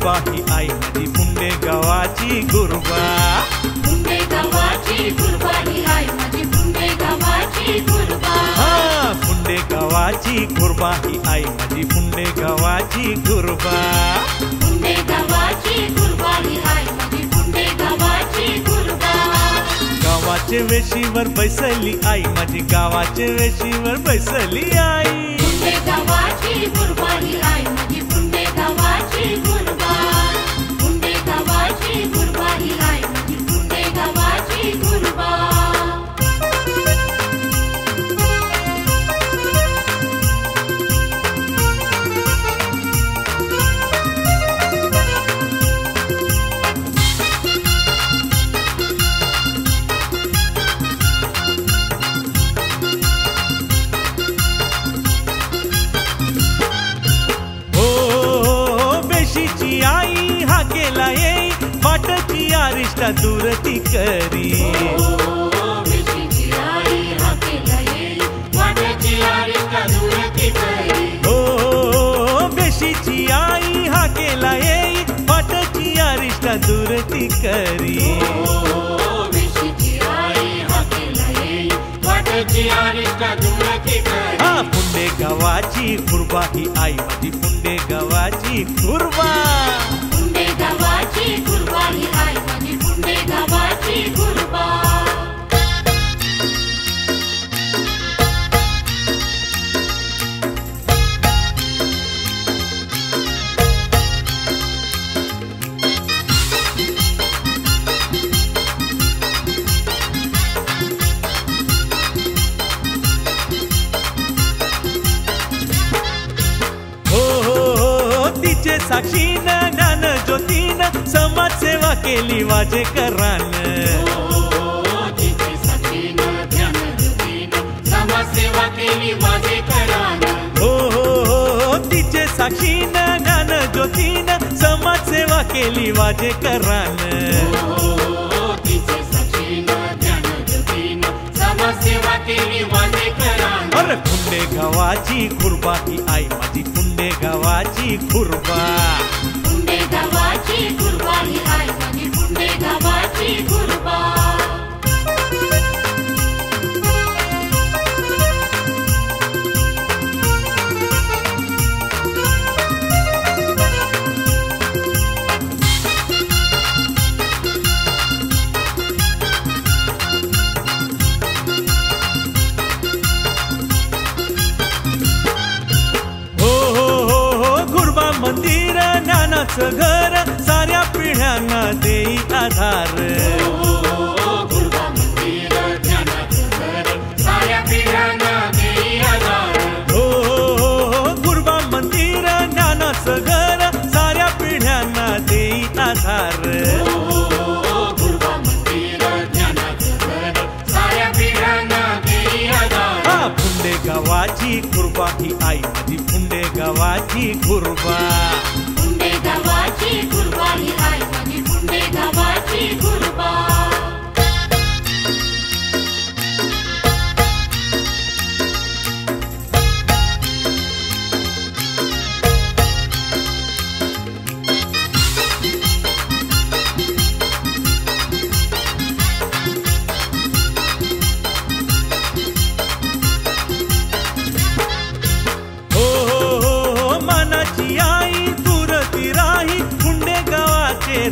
गुरबा ही आई माझी पुंडे गावाची गुरबा। पुंडे गावाची गुरबा ही आई माझी पुंडे गावाची गुरबा। हा पुंडे गावाची गुरबा ही आई माझी पुंडे गावाची गुरबा। पुंडे गावाची गुरबा ही आई माझी पुंडे गावाची गुरबा। गावाचे वेशीवर बैसली आई माझी गावाचे वेशीवर बैसली आई। पुंडे गावाची गुरबा ही आई माझी पुंडे गावाची गुरबा। पुंडे गावाची गुरबा ही आई माझी पुंडे गावाची गुरबा। आई हा केला येई वाटची आरिष्टा दूर ती करी। वेशीची आई हा केला येई वाटची आरिष्टा दूर ती करी। हो वेशीची आई हा केला येई वाटची आरिष्टा दूर ती करी। वेशीची आई हा केला येई वाटची आरिष्टा दूर ती करी। हा पुंडे गावाची गुरबा ही आई माझी पुंडे गावाची गुरबा। पुंडे गावाची गुरबा ही आई माझी पुंडे गावाची गुरबा। साक्षीन ज्ञान ज्योतीन समाज सेवा केली वाजेकरान। तिचे साक्षीन ज्ञान ज्योतीन समाज सेवा केली वाजेकरान। हो तिचे साक्षीन ज्ञान ज्योतीन समाज सेवा केली वाजेकरान। तिचे साक्षीन ज्ञान ज्योतीन समाज सेवा केली वाजेकरान। अरे पुंडे गावाची गुरबा ही आई माझी पुंडे गावाची गुरबा। पुंडे गावाची गुरबा ही आई माझी पुंडे गावाची गुरबा। मंदिर ज्ञानाचं घर साऱ्या पिढ्यांना देई आधार। गुरबा मंदिर ज्ञानाचं घर साऱ्या पिढ्यांना देई आधार। हो गुरबा मंदिर ज्ञानाचं घर साऱ्या पिढ्यांना देई आधार। गुरबा मंदिर ज्ञानाचं घर साऱ्या पिढ्यांना देई आधार। हा पुंडे गावाची गुरबा ही आई माझी पुंडे गावाची गुरबा। पुंडे गावाची गुरबा ही आई माझी पुंडे गावाची गुरबा।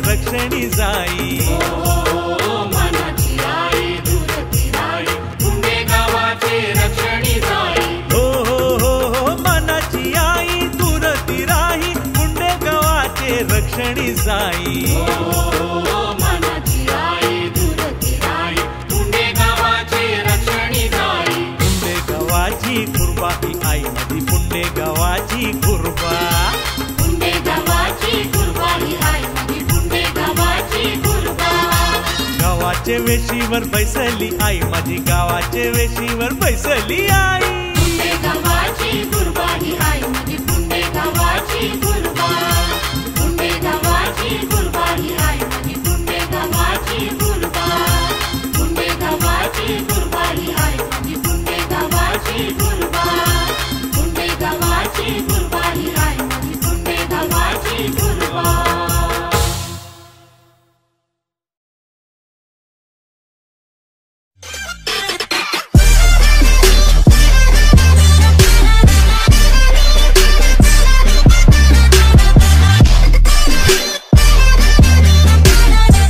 रक्षणी जाई। मनाची आई दूर ती राई पुंडे गावाचे रक्षणी जाई। हो मनाची आई दूर ती राही पुंडे गावाचे रक्षणी जाई। मनाची आई दूर ती राई पुंडे गावाचे रक्षणी जाई। पुंडे गावाची गुरबा ही आई माझी पुंडे गावाची गुरबा। पुंडे गावाची गुरबा ही आई माझी पुंडे गावाची गुरबा। गावाचे वेशीवर बैसली आई माझी गावाचे वेशीवर बैसली आई। पुंडे गावाची गुरबा ही आई माझी पुंडे गावाची गुरबा।